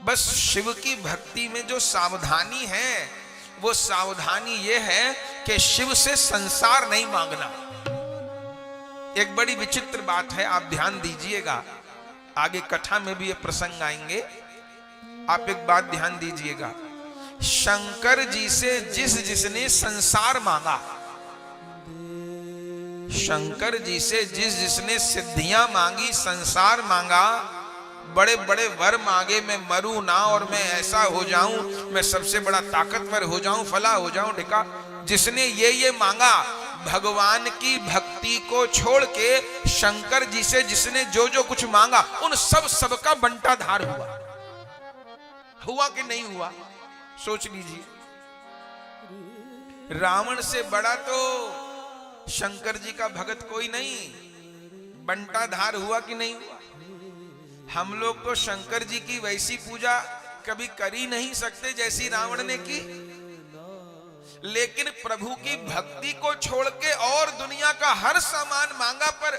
बस शिव की भक्ति में जो सावधानी है वो सावधानी ये है कि शिव से संसार नहीं मांगना। एक बड़ी विचित्र बात है, आप ध्यान दीजिएगा, आगे कथा में भी ये प्रसंग आएंगे। आप एक बात ध्यान दीजिएगा, शंकर जी से जिसने संसार मांगा, शंकर जी से जिसने सिद्धियां मांगी, संसार मांगा, बड़े बड़े वर मांगे, मैं मरूं ना और मैं ऐसा हो जाऊं, मैं सबसे बड़ा ताकतवर हो जाऊं, फला हो जाऊं ढिका, जिसने ये मांगा, भगवान की भक्ति को छोड़ के शंकर जी से जिसने जो जो कुछ मांगा, उन सबका बंटाधार हुआ कि नहीं हुआ? सोच लीजिए। रावण से बड़ा तो शंकर जी का भगत कोई नहीं, बंटाधार हुआ कि नहीं हुआ? हम लोग तो शंकर जी की वैसी पूजा कभी कर ही नहीं सकते जैसी रावण ने की, लेकिन प्रभु की भक्ति को छोड़ के और दुनिया का हर सामान मांगा, पर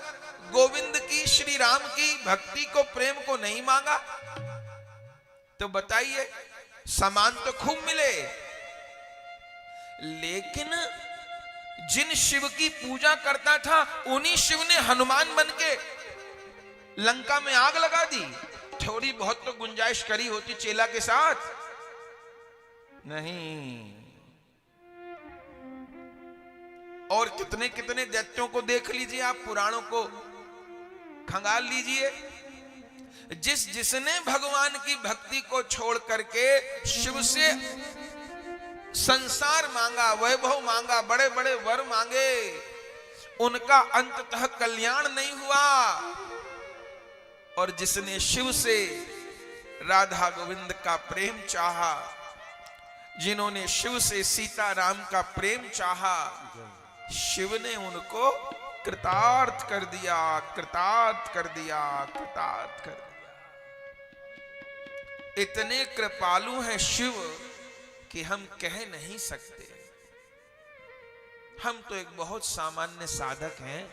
गोविंद की, श्री राम की भक्ति को, प्रेम को नहीं मांगा। तो बताइए, सामान तो खूब मिले, लेकिन जिन शिव की पूजा करता था उन्हीं शिव ने हनुमान बन के लंका में आग लगा दी। थोड़ी बहुत तो गुंजाइश करी होती चेला के साथ, नहीं। और कितने कितने दैत्यों को देख लीजिए, आप पुराणों को खंगाल लीजिए, जिसने भगवान की भक्ति को छोड़ करके शिव से संसार मांगा, वैभव मांगा, बड़े बड़े वर मांगे, उनका अंततः कल्याण नहीं हुआ। और जिसने शिव से राधा गोविंद का प्रेम चाहा, जिन्होंने शिव से सीता राम का प्रेम चाहा, शिव ने उनको कृतार्थ कर दिया, कृतार्थ कर दिया, कृतार्थ कर दिया। इतने कृपालु हैं शिव कि हम कह नहीं सकते। हम तो एक बहुत सामान्य साधक हैं,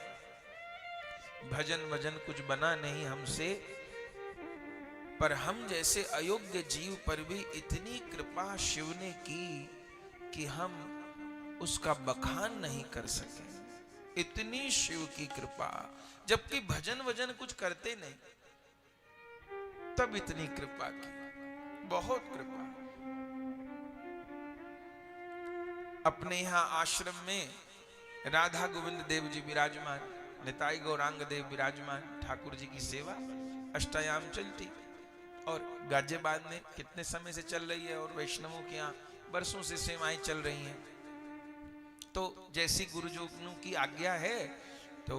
भजन वजन कुछ बना नहीं हमसे, पर हम जैसे अयोग्य जीव पर भी इतनी कृपा शिव ने की कि हम उसका बखान नहीं कर सके। इतनी शिव की कृपा, जबकि भजन वजन कुछ करते नहीं, तब इतनी कृपा की, बहुत कृपा। अपने यहां आश्रम में राधा गोविंद देव जी विराजमान, निताई गौरांग देव विराजमान, ठाकुर जी की सेवा अष्टयाम चलती, और गाजियाबाद में कितने समय से चल रही है, और वैष्णवों के यहाँ बरसों से सेवाएं चल रही हैं। तो जैसी गुरुजनों की आज्ञा है तो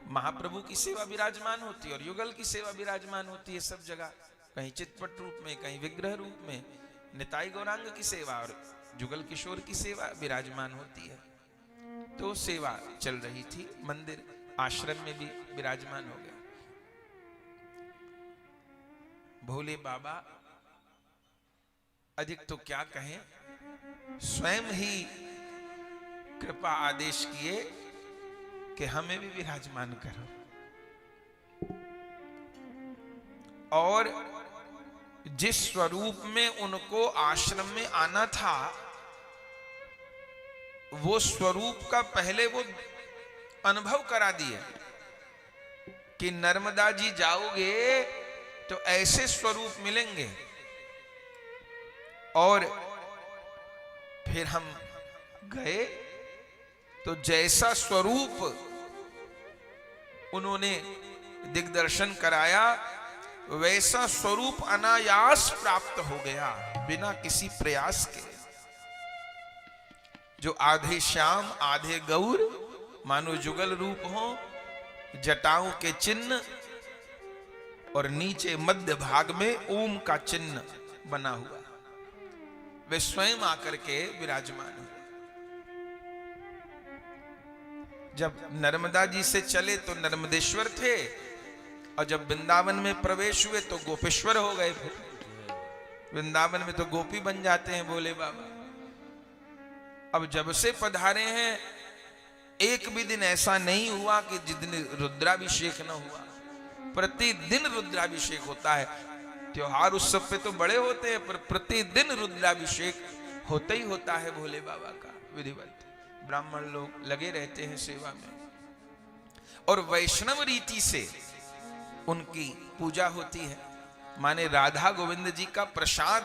महाप्रभु की सेवा विराजमान होती है और युगल की सेवा विराजमान होती है सब जगह, कहीं चितपट रूप में, कहीं विग्रह रूप में निताई गौरांग की सेवा और जुगल किशोर की सेवा विराजमान होती है। तो सेवा चल रही थी, मंदिर आश्रम में भी विराजमान हो गया। भोले बाबा अधिक तो क्या कहें, स्वयं ही कृपा आदेश किए कि हमें भी विराजमान करो। और जिस स्वरूप में उनको आश्रम में आना था, वो स्वरूप का पहले वो अनुभव करा दिए कि नर्मदा जी जाओगे तो ऐसे स्वरूप मिलेंगे। और फिर हम गए तो जैसा स्वरूप उन्होंने दिग्दर्शन कराया, वैसा स्वरूप अनायास प्राप्त हो गया, बिना किसी प्रयास के। जो आधे श्याम आधे गौर, मानो जुगल रूप हो, जटाओं के चिन्ह, और नीचे मध्य भाग में ओम का चिन्ह बना हुआ, वे स्वयं आकर के विराजमान हुए। जब नर्मदा जी से चले तो नर्मदेश्वर थे, और जब वृंदावन में प्रवेश हुए तो गोपेश्वर हो गए। वृंदावन में तो गोपी बन जाते हैं भोले बाबा। अब जब से पधारे हैं, एक भी दिन ऐसा नहीं हुआ कि जिस दिन रुद्राभिषेक न हुआ। प्रतिदिन रुद्राभिषेक होता है। त्योहार उत्सव पे तो बड़े होते हैं, पर प्रतिदिन रुद्राभिषेक होता ही होता है भोले बाबा का विधिवत। ब्राह्मण लोग लगे रहते हैं सेवा में, और वैष्णव रीति से उनकी पूजा होती है। माने राधा गोविंद जी का प्रसाद,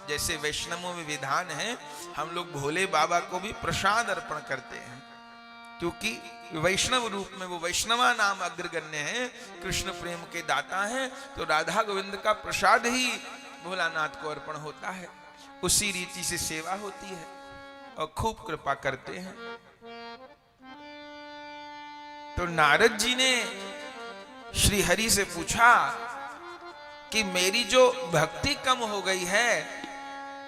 जैसे वैष्णवों में विधान है, हम लोग भोले बाबा को भी प्रसाद अर्पण करते हैं, क्योंकि वैष्णव रूप में वो वैष्णवा नाम अग्रगण्य है, कृष्ण प्रेम के दाता हैं। तो राधा गोविंद का प्रसाद ही भोलानाथ को अर्पण होता है। उसी रीति से सेवा होती है और खूब कृपा करते हैं। तो नारद जी ने श्री हरि से पूछा कि मेरी जो भक्ति कम हो गई है,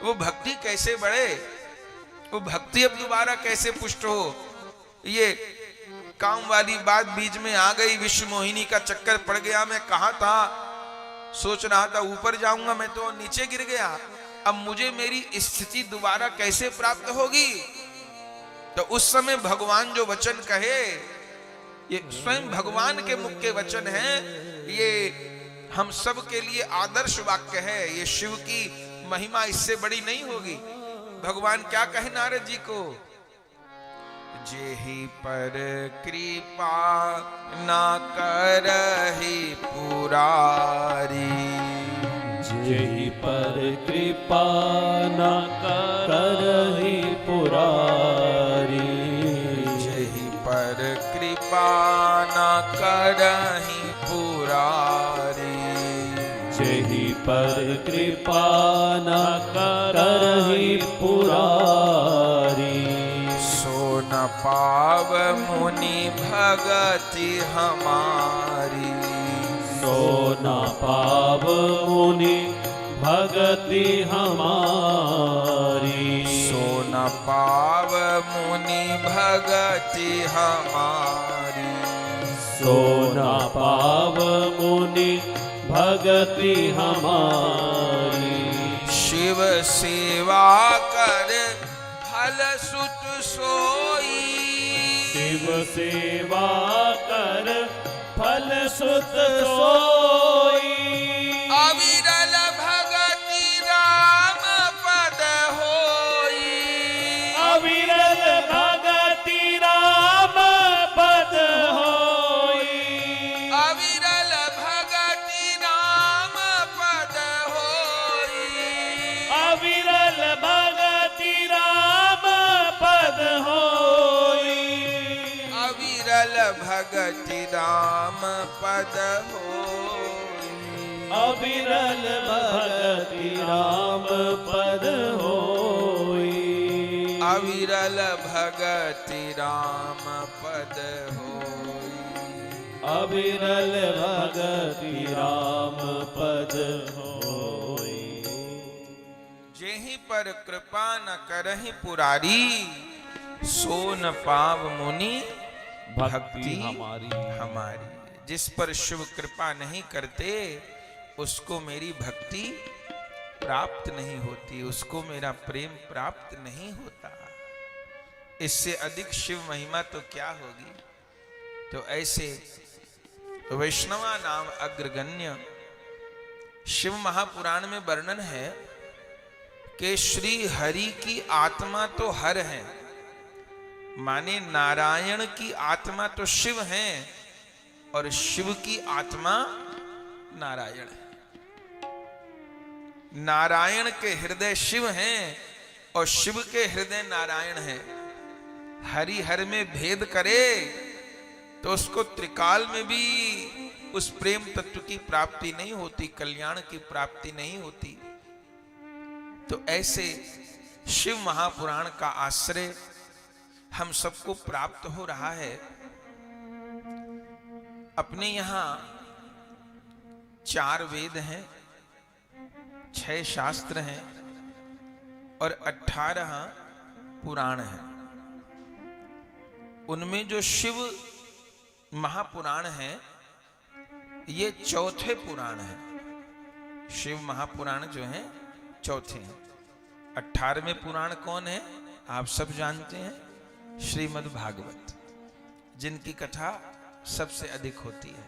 वो भक्ति कैसे बढ़े, वो भक्ति अब दोबारा कैसे पुष्ट हो। ये काम वाली बात बीच में आ गई, विश्व मोहिनी का चक्कर पड़ गया। मैं कहा था, सोच रहा था ऊपर जाऊंगा, मैं तो नीचे गिर गया। अब मुझे मेरी स्थिति दोबारा कैसे प्राप्त होगी। तो उस समय भगवान जो वचन कहे, ये स्वयं भगवान के मुख के वचन हैं, ये हम सब के लिए आदर्श वाक्य है। ये शिव की महिमा इससे बड़ी नहीं होगी। भगवान क्या कहे नारद जी को, जेहि पर कृपा ना करहि पुरारी, जेहि पर कृपा ना करहि पुरारी, जेहि पर कृपा ना करहि पुरारी, जेहि पर कृपा ना करहि पुरारी, न पाव मुनि भगति हमारी, सो न पाव मुनि भगति हमारी, सो न पाव मुनि भगति हमारी, सो न पाव मुनि भगति हमारी। शिव सेवा कर फल सुत सोई, शिव सेवा कर फल सुत सोई, अविरल भगति राम पद होई, अविरल भगति राम पद होई, अविरल भगति राम पद होई, अविरल भगति राम पद होई, अविरल भगति राम पद होई, अविरल भगति राम पद होई, अविरल भगति राम पद होई, अविरल भगति राम पद होई। जेहि पर कृपा न करहि पुरारी, सो न पाव मुनि भक्ति हमारी। जिस पर शिव कृपा नहीं करते, उसको मेरी भक्ति प्राप्त नहीं होती, उसको मेरा प्रेम प्राप्त नहीं होता। इससे अधिक शिव महिमा तो क्या होगी। तो ऐसे वैष्णवा नाम अग्रगण्य शिव महापुराण में वर्णन है कि श्री हरि की आत्मा तो हर है, माने नारायण की आत्मा तो शिव है और शिव की आत्मा नारायण है। नारायण के हृदय शिव हैं और शिव के हृदय नारायण है। हरि हर में भेद करे तो उसको त्रिकाल में भी उस प्रेम तत्व की प्राप्ति नहीं होती, कल्याण की प्राप्ति नहीं होती। तो ऐसे शिव महापुराण का आश्रय हम सबको प्राप्त हो रहा है। अपने यहां 4 वेद हैं, 6 शास्त्र हैं और 18 पुराण हैं। उनमें जो शिव महापुराण है, ये चौथे पुराण है। शिव महापुराण जो है चौथे हैं। 18वें पुराण कौन है? आप सब जानते हैं, श्रीमद् भागवत, जिनकी कथा सबसे अधिक होती है।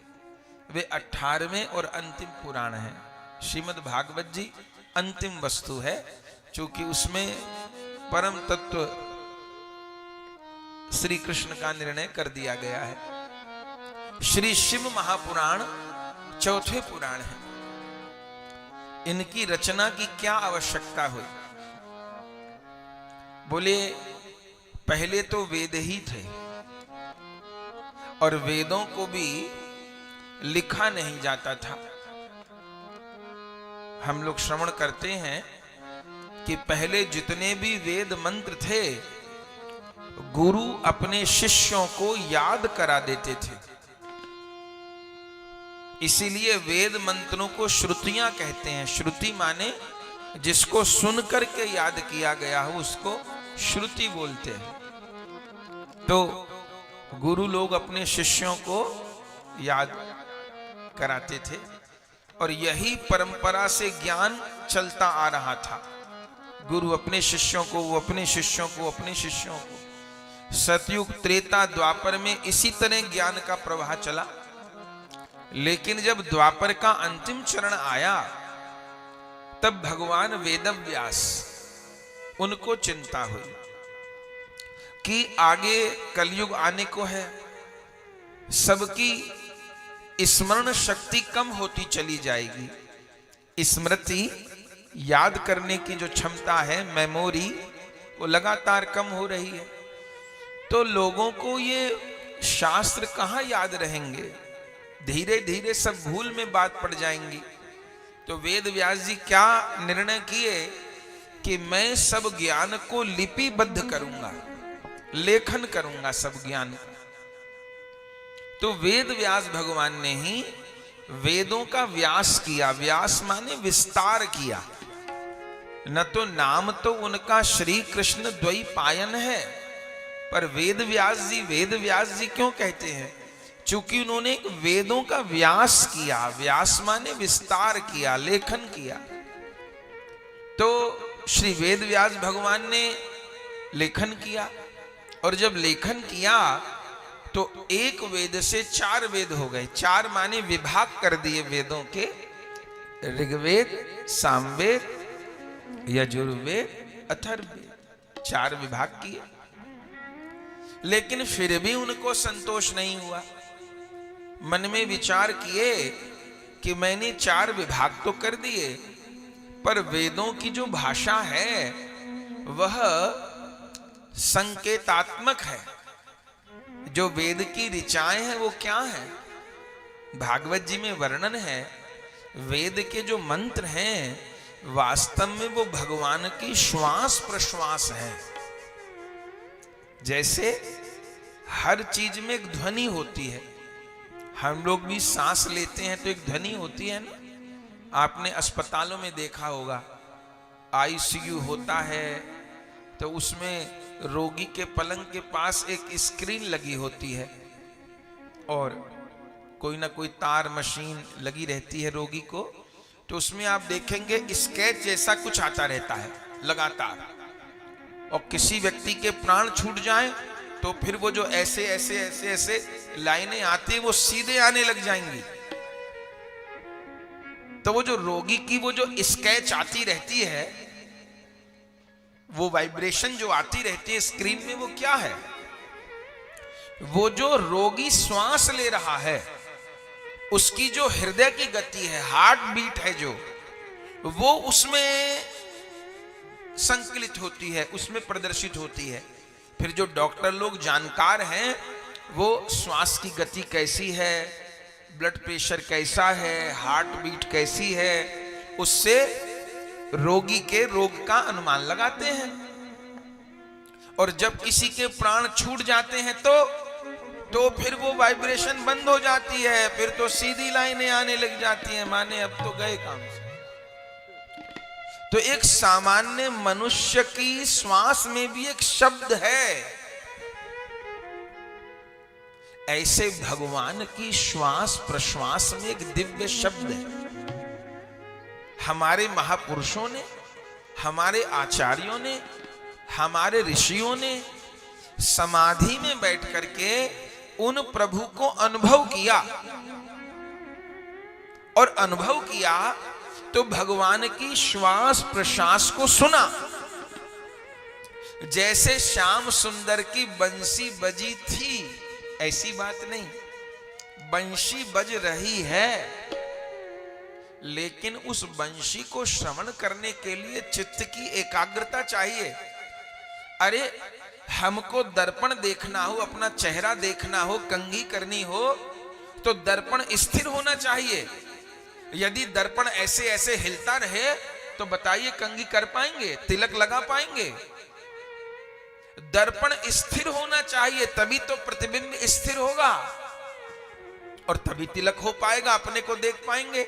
वे 18वें और अंतिम पुराण हैं। श्रीमद् भागवत जी अंतिम वस्तु है, क्योंकि उसमें परम तत्व श्री कृष्ण का निर्णय कर दिया गया है। श्री शिव महापुराण चौथे पुराण है। इनकी रचना की क्या आवश्यकता हुई? बोले पहले तो वेद ही थे और वेदों को भी लिखा नहीं जाता था। हम लोग श्रवण करते हैं कि पहले जितने भी वेद मंत्र थे गुरु अपने शिष्यों को याद करा देते थे। इसीलिए वेद मंत्रों को श्रुतियां कहते हैं। श्रुति माने जिसको सुन करके याद किया गया हो उसको श्रुति बोलते हैं। तो गुरु लोग अपने शिष्यों को याद कराते थे और यही परंपरा से ज्ञान चलता आ रहा था। गुरु अपने शिष्यों को, वो अपने शिष्यों को, अपने शिष्यों को। सतयुग त्रेता द्वापर में इसी तरह ज्ञान का प्रवाह चला। लेकिन जब द्वापर का अंतिम चरण आया तब भगवान वेदव्यास उनको चिंता हुई कि आगे कलयुग आने को है, सबकी स्मरण शक्ति कम होती चली जाएगी। स्मृति याद करने की जो क्षमता है, मेमोरी, वो लगातार कम हो रही है। तो लोगों को ये शास्त्र कहाँ याद रहेंगे, धीरे धीरे सब भूल में बात पड़ जाएंगी। तो वेद व्यास जी क्या निर्णय किए कि मैं सब ज्ञान को लिपिबद्ध करूंगा, लेखन करूंगा सब ज्ञान को। तो वेद व्यास भगवान ने ही वेदों का व्यास किया। व्यास माने विस्तार किया। न तो नाम तो उनका श्री कृष्ण द्वैपायन है, पर वेद व्यास जी क्यों कहते हैं? चूंकि उन्होंने एक वेदों का व्यास किया। व्यास माने विस्तार किया, लेखन किया। तो श्री वेद व्यास भगवान ने लेखन किया और जब लेखन किया तो एक वेद से 4 वेद हो गए। 4 माने विभाग कर दिए वेदों के, ऋग्वेद, सामवेद, यजुर्वेद, अथर्ववेद, 4 विभाग किए। लेकिन फिर भी उनको संतोष नहीं हुआ। मन में विचार किए कि मैंने 4 विभाग तो कर दिए, पर वेदों की जो भाषा है वह संकेतात्मक है। जो वेद की ऋचाएं हैं वो क्या है? भागवत जी में वर्णन है, वेद के जो मंत्र हैं वास्तव में वो भगवान की श्वास प्रश्वास है। जैसे हर चीज में एक ध्वनि होती है, हम लोग भी सांस लेते हैं तो एक ध्वनि होती है ना। आपने अस्पतालों में देखा होगा, आईसीयू होता है तो उसमें रोगी के पलंग के पास एक स्क्रीन लगी होती है और कोई ना कोई तार मशीन लगी रहती है रोगी को। तो उसमें आप देखेंगे स्केच जैसा कुछ आता रहता है लगातार। और किसी व्यक्ति के प्राण छूट जाएं तो फिर वो जो ऐसे ऐसे ऐसे ऐसे लाइनें आती वो सीधे आने लग जाएंगी। तो वो जो रोगी की वो जो स्केच आती रहती है, वो वाइब्रेशन जो आती रहती है स्क्रीन में, वो क्या है? वो जो रोगी श्वास ले रहा है उसकी जो हृदय की गति है, हार्ट बीट है, जो वो उसमें संकलित होती है, उसमें प्रदर्शित होती है। फिर जो डॉक्टर लोग जानकार हैं वो श्वास की गति कैसी है, ब्लड प्रेशर कैसा है, हार्ट बीट कैसी है, उससे रोगी के रोग का अनुमान लगाते हैं। और जब किसी के प्राण छूट जाते हैं तो फिर वो वाइब्रेशन बंद हो जाती है, फिर तो सीधी लाइनें आने लग जाती हैं, माने अब तो गए काम से। तो एक सामान्य मनुष्य की श्वास में भी एक शब्द है, ऐसे भगवान की श्वास प्रश्वास में एक दिव्य शब्द है। हमारे महापुरुषों ने, हमारे आचार्यों ने, हमारे ऋषियों ने समाधि में बैठ करके उन प्रभु को अनुभव किया और अनुभव किया तो भगवान की श्वास प्रश्वास को सुना। जैसे श्याम सुंदर की बंसी बजी थी, ऐसी बात नहीं, बंशी बज रही है, लेकिन उस बंशी को श्रवण करने के लिए चित्त की एकाग्रता चाहिए। अरे हमको दर्पण देखना हो, अपना चेहरा देखना हो, कंघी करनी हो, तो दर्पण स्थिर होना चाहिए। यदि दर्पण ऐसे ऐसे हिलता रहे तो बताइए कंघी कर पाएंगे, तिलक लगा पाएंगे? दर्पण स्थिर होना चाहिए, तभी तो प्रतिबिंब स्थिर होगा और तभी तिलक हो पाएगा, अपने को देख पाएंगे।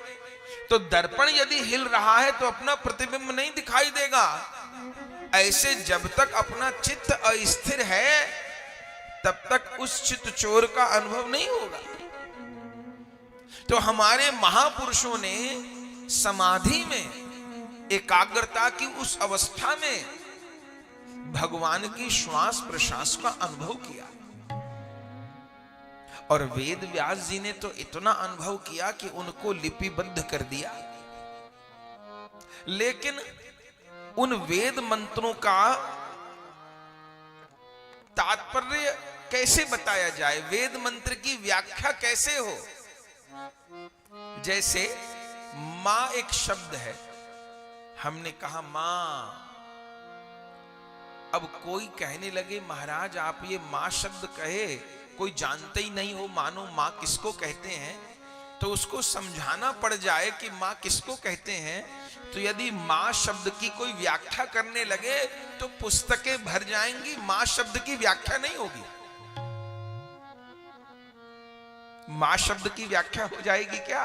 तो दर्पण यदि हिल रहा है तो अपना प्रतिबिंब नहीं दिखाई देगा। ऐसे जब तक अपना चित्त अस्थिर है तब तक उस चित्त चोर का अनुभव नहीं होगा। तो हमारे महापुरुषों ने समाधि में, एकाग्रता की उस अवस्था में भगवान की श्वास प्रश्वास का अनुभव किया। और वेद व्यास जी ने तो इतना अनुभव किया कि उनको लिपिबद्ध कर दिया। लेकिन उन वेद मंत्रों का तात्पर्य कैसे बताया जाए, वेद मंत्र की व्याख्या कैसे हो? जैसे मां एक शब्द है, हमने कहा मां। अब कोई कहने लगे महाराज आप ये मां शब्द कहे, कोई जानते ही नहीं हो, मानो मां किसको कहते हैं, तो उसको समझाना पड़ जाए कि मां किसको कहते हैं। तो यदि मां शब्द की कोई व्याख्या करने लगे तो पुस्तकें भर जाएंगी, मां शब्द की व्याख्या नहीं होगी। मां शब्द की व्याख्या हो जाएगी क्या?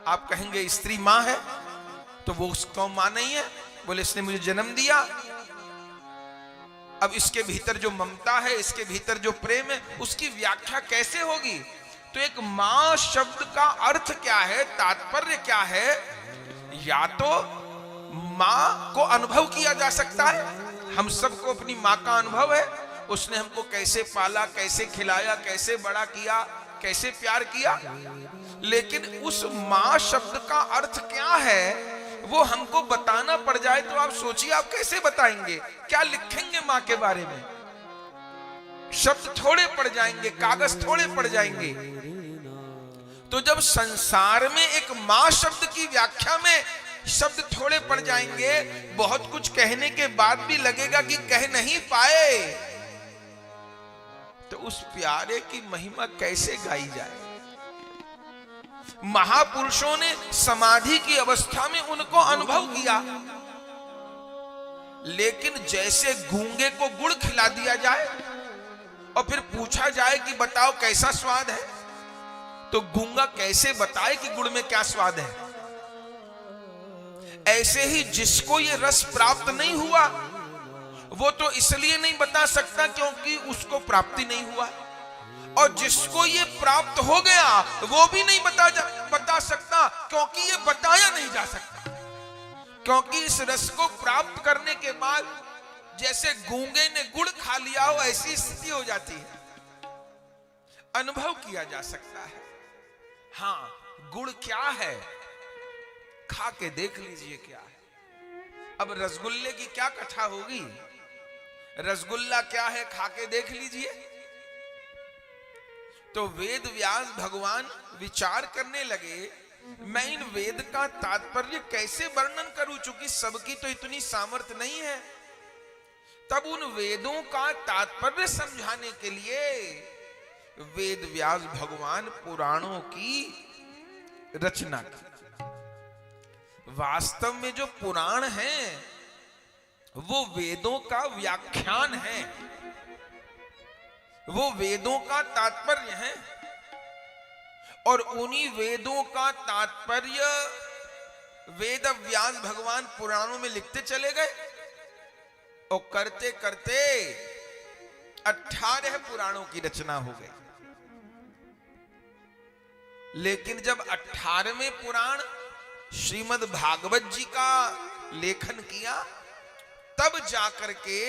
आप कहेंगे स्त्री मां है, तो वो उसको मां नहीं है, बोले इसने मुझे जन्म दिया। अब इसके भीतर जो ममता है, इसके भीतर जो प्रेम है, उसकी व्याख्या कैसे होगी? तो एक मां शब्द का अर्थ क्या है, तात्पर्य क्या है? या तो मां को अनुभव किया जा सकता है, हम सबको अपनी मां का अनुभव है, उसने हमको कैसे पाला, कैसे खिलाया, कैसे बड़ा किया, कैसे प्यार किया। लेकिन उस मां शब्द का अर्थ क्या है वो हमको बताना पड़ जाए तो आप सोचिए आप कैसे बताएंगे, क्या लिखेंगे मां के बारे में? शब्द थोड़े पड़ जाएंगे, कागज थोड़े पड़ जाएंगे। तो जब संसार में एक मां शब्द की व्याख्या में शब्द थोड़े पड़ जाएंगे, बहुत कुछ कहने के बाद भी लगेगा कि कह नहीं पाए, तो उस प्यारे की महिमा कैसे गाई जाए? महापुरुषों ने समाधि की अवस्था में उनको अनुभव किया। लेकिन जैसे गूंगे को गुड़ खिला दिया जाए और फिर पूछा जाए कि बताओ कैसा स्वाद है, तो गूंगा कैसे बताए कि गुड़ में क्या स्वाद है? ऐसे ही जिसको ये रस प्राप्त नहीं हुआ वो तो इसलिए नहीं बता सकता क्योंकि उसको प्राप्ति नहीं हुआ, और जिसको ये प्राप्त हो गया वो भी नहीं बता सकता क्योंकि ये बताया नहीं जा सकता। क्योंकि इस रस को प्राप्त करने के बाद जैसे गूंगे ने गुड़ खा लिया हो ऐसी स्थिति हो जाती है, अनुभव किया जा सकता है। हाँ, गुड़ क्या है खा के देख लीजिए क्या है। अब रसगुल्ले की क्या कथा होगी, रसगुल्ला क्या है खा के देख लीजिए। तो वेद व्यास भगवान विचार करने लगे, मैं इन वेद का तात्पर्य कैसे वर्णन करूं, चूंकि सबकी तो इतनी सामर्थ्य नहीं है। तब उन वेदों का तात्पर्य समझाने के लिए वेद व्यास भगवान पुराणों की रचना की। वास्तव में जो पुराण हैं वो वेदों का व्याख्यान है, वो वेदों का तात्पर्य है, और उन्हीं वेदों का तात्पर्य वेद व्यास भगवान पुराणों में लिखते चले गए और करते करते 18 पुराणों की रचना हो गई। लेकिन जब 18वें पुराण श्रीमद् भागवत जी का लेखन किया तब जाकर के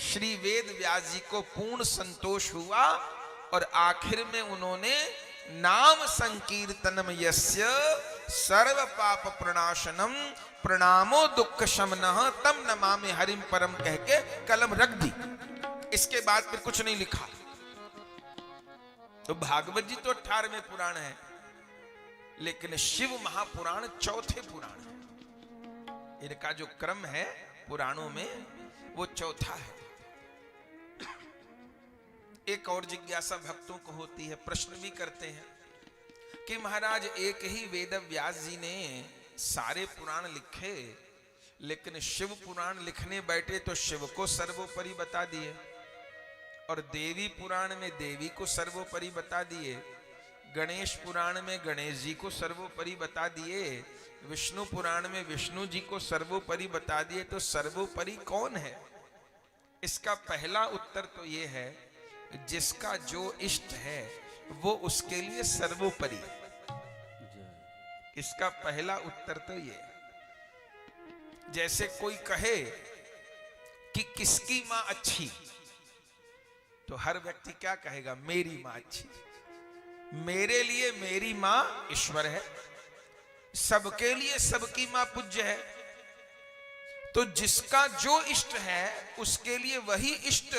श्री वेद व्यास जी को पूर्ण संतोष हुआ और आखिर में उन्होंने नाम संकीर्तनम यस्य सर्व पाप प्रणाशनम प्रणामो दुख शमनः तम नमामि हरिम परम कह के कलम रख दी। इसके बाद फिर कुछ नहीं लिखा। तो भागवत जी तो 18वें पुराण है, लेकिन शिव महापुराण चौथे पुराण है। इनका जो क्रम है पुराणों में वो चौथा है। एक और जिज्ञासा भक्तों को होती है, प्रश्न भी करते हैं कि महाराज एक ही वेद व्यास जी ने सारे पुराण लिखे, लेकिन शिव पुराण लिखने बैठे तो शिव को सर्वोपरि बता दिए, और देवी पुराण में देवी को सर्वोपरि बता दिए, गणेश पुराण में गणेश जी को सर्वोपरि बता दिए, विष्णु पुराण में विष्णु जी को सर्वोपरि बता दिए। तो सर्वोपरि कौन है? इसका पहला उत्तर तो ये है, जिसका जो इष्ट है वो उसके लिए सर्वोपरि है। इसका पहला उत्तर तो ये है। जैसे कोई कहे कि किसकी मां अच्छी, तो हर व्यक्ति क्या कहेगा? मेरी मां अच्छी। मेरे लिए मेरी मां ईश्वर है, सबके लिए सबकी मां पूज्य है। तो जिसका जो इष्ट है उसके लिए वही इष्ट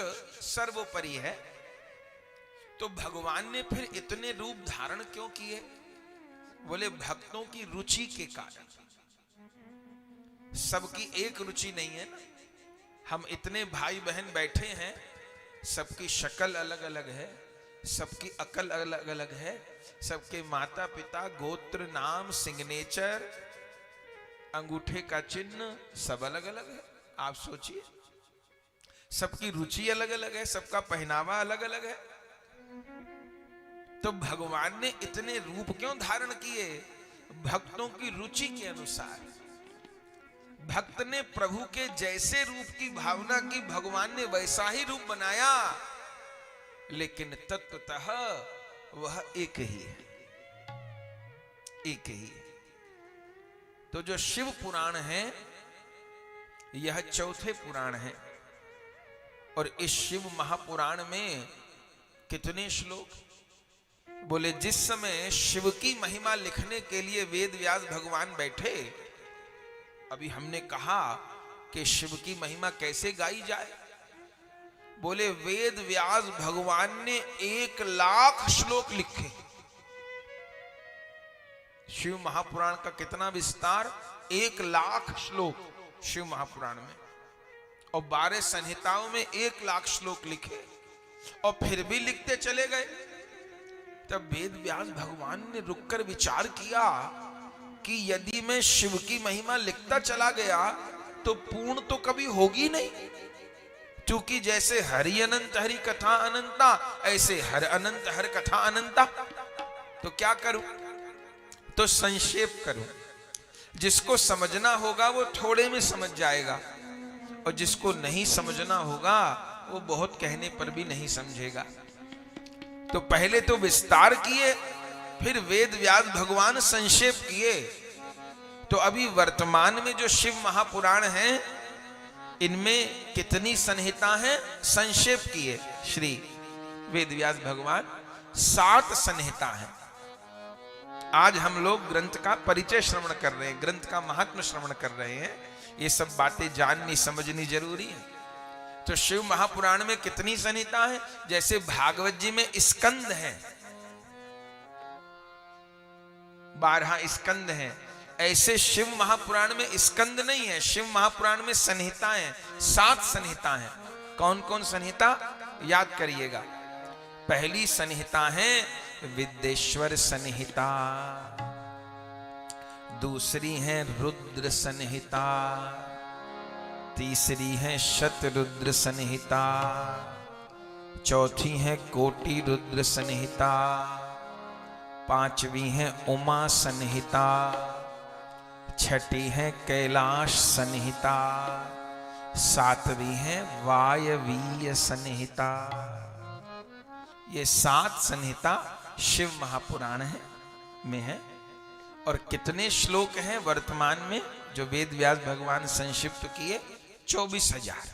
सर्वोपरि है। तो भगवान ने फिर इतने रूप धारण क्यों किए? बोले भक्तों की रुचि के कारण। सबकी एक रुचि नहीं है ना। हम इतने भाई बहन बैठे हैं, सबकी शक्ल अलग अलग है, सबकी अकल अलग अलग है, सबके माता पिता, गोत्र, नाम, सिग्नेचर, अंगूठे का चिन्ह सब अलग अलग है। आप सोचिए, सबकी रुचि अलग अलग है, सबका पहनावा अलग अलग है। तो भगवान ने इतने रूप क्यों धारण किए? भक्तों की रुचि के अनुसार। भक्त ने प्रभु के जैसे रूप की भावना की, भगवान ने वैसा ही रूप बनाया, लेकिन तत्वतः वह एक ही है, एक ही है। तो जो शिव पुराण है यह चौथे पुराण है, और इस शिव महापुराण में कितने श्लोक? बोले जिस समय शिव की महिमा लिखने के लिए वेद व्यास भगवान बैठे, अभी हमने कहा कि शिव की महिमा कैसे गाई जाए। बोले वेद व्यास भगवान ने 1,00,000 श्लोक लिखे। शिव महापुराण का कितना विस्तार? 1,00,000 श्लोक शिव महापुराण में, और 12 संहिताओं में 1,00,000 श्लोक लिखे, और फिर भी लिखते चले गए। तब वेद व्यास भगवान ने रुककर विचार किया कि यदि मैं शिव की महिमा लिखता चला गया तो पूर्ण तो कभी होगी नहीं, क्योंकि जैसे हरि अनंत हरि कथा अनंता, ऐसे हर अनंत हर कथा अनंता। तो क्या करूं? तो संक्षेप करूं। जिसको समझना होगा वो थोड़े में समझ जाएगा, और जिसको नहीं समझना होगा वो बहुत कहने पर भी नहीं समझेगा। तो पहले तो विस्तार किए, फिर वेद व्यास भगवान संक्षेप किए। तो अभी वर्तमान में जो शिव महापुराण है, इनमें कितनी संहिता हैं? संक्षेप किए श्री वेद व्यास भगवान, 7 संहिता हैं। आज हम लोग ग्रंथ का परिचय श्रवण कर रहे हैं, ग्रंथ का महात्म्य श्रवण कर रहे हैं। ये सब बातें जाननी समझनी जरूरी है। तो शिव महापुराण में कितनी संहिता है? जैसे भागवत जी में स्कंद हैं, 12 स्कंद हैं, ऐसे शिव महापुराण में स्कंद नहीं है। शिव महापुराण में संहिताएं, 7 संहिता हैं। कौन कौन संहिता? याद करिएगा। पहली संहिता है विद्येश्वर संहिता, दूसरी है रुद्र संहिता, तीसरी है शतरुद्र संहिता, चौथी है कोटि रुद्र संहिता, 5वीं है उमा संहिता, 6ठी है कैलाश संहिता, 7वीं है वायवीय संहिता। ये 7 संहिता शिव महापुराण में है। और कितने श्लोक हैं वर्तमान में जो वेद व्यास भगवान संक्षिप्त किए? 24,000।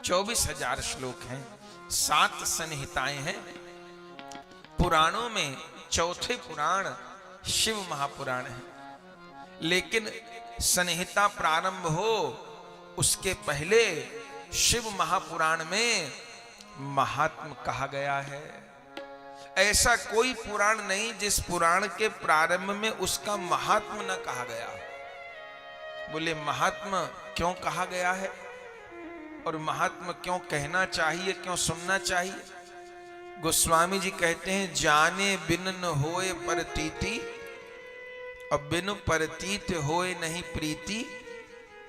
24,000 श्लोक हैं, 7 संहिताएं हैं, पुराणों में चौथे पुराण शिव महापुराण है, लेकिन संहिता प्रारंभ हो उसके पहले शिव महापुराण में महात्म कहा गया है। ऐसा कोई पुराण नहीं जिस पुराण के प्रारंभ में उसका महात्म न कहा गया। बोले महात्म क्यों कहा गया है और महात्म क्यों कहना चाहिए, क्यों सुनना चाहिए? गोस्वामी जी कहते हैं, जाने बिन न होए परतीति, अब बिनु परतीत होए नहीं प्रीति,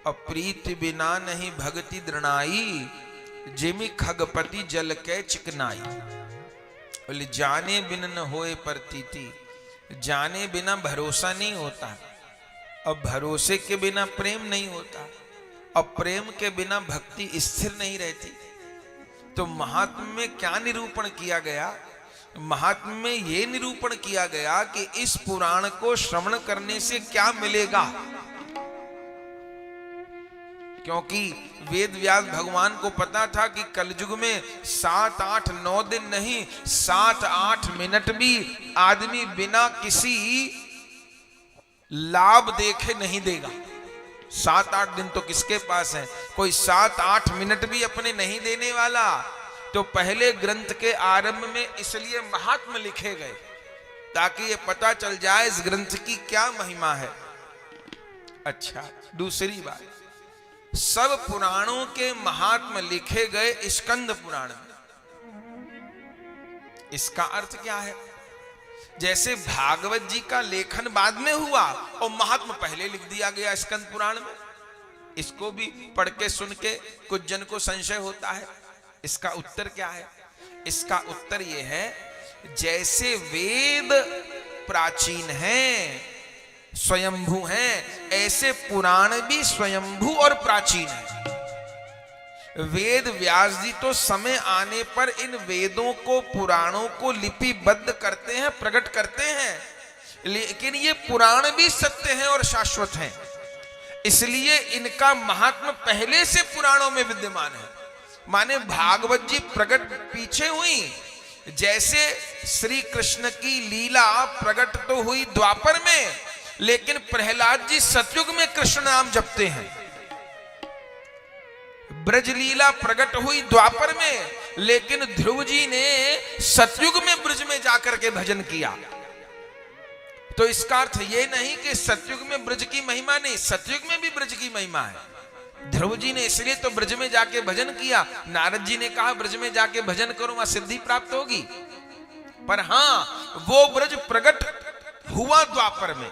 अब प्रीति बिना नहीं भक्ति दृढ़ाई, जिमि खगपति जल के चिकनाई। बोले जाने बिन न होए परतीति, जाने बिना भरोसा नहीं होता, अब भरोसे के बिना प्रेम नहीं होता, अब प्रेम के बिना भक्ति स्थिर नहीं रहती। तो महात्म में क्या निरूपण किया गया? महात्म में यह निरूपण किया गया कि इस पुराण को श्रवण करने से क्या मिलेगा। क्योंकि वेद व्यास भगवान को पता था कि कलयुग में 7, 8, 9 दिन नहीं, 7, 8 मिनट भी आदमी बिना किसी लाभ देखे नहीं देगा। 7, 8 दिन तो किसके पास है? कोई 7, 8 मिनट भी अपने नहीं देने वाला। तो पहले ग्रंथ के आरंभ में इसलिए महात्म लिखे गए ताकि ये पता चल जाए इस ग्रंथ की क्या महिमा है। अच्छा, दूसरी बात, सब पुराणों के महात्म लिखे गए स्कंद पुराण में। इसका अर्थ क्या है? जैसे भागवत जी का लेखन बाद में हुआ और महात्म पहले लिख दिया गया स्कंद पुराण में। इसको भी पढ़ के सुन के कुछ जन को संशय होता है। इसका उत्तर क्या है? इसका उत्तर यह है, जैसे वेद प्राचीन हैं, स्वयंभू हैं, ऐसे पुराण भी स्वयंभू और प्राचीन हैं। वेद व्यास जी तो समय आने पर इन वेदों को, पुराणों को लिपिबद्ध करते हैं, प्रकट करते हैं, लेकिन ये पुराण भी सत्य हैं और शाश्वत हैं। इसलिए इनका महात्म पहले से पुराणों में विद्यमान है। माने भागवत जी प्रकट पीछे हुई, जैसे श्री कृष्ण की लीला प्रकट तो हुई द्वापर में, लेकिन प्रहलाद जी सतयुग में कृष्ण नाम जपते हैं। ब्रज लीला प्रकट हुई द्वापर में, लेकिन ध्रुव जी ने सतयुग में ब्रज में जाकर के भजन किया। तो इसका अर्थ ये नहीं कि सतयुग में ब्रज की महिमा नहीं, सतयुग में भी ब्रज की महिमा है। ध्रुव जी ने इसलिए तो ब्रज में जाके भजन किया। नारद जी ने कहा ब्रज में जाके भजन करो, वहां सिद्धि प्राप्त होगी। पर हां, वो ब्रज प्रकट हुआ द्वापर में,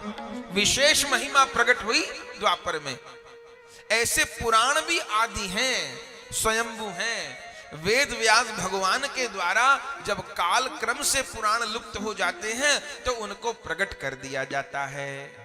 विशेष महिमा प्रकट हुई द्वापर में। ऐसे पुराण भी आदि हैं, स्वयंभू हैं। वेद व्यास भगवान के द्वारा जब काल क्रम से पुराण लुप्त हो जाते हैं तो उनको प्रकट कर दिया जाता है।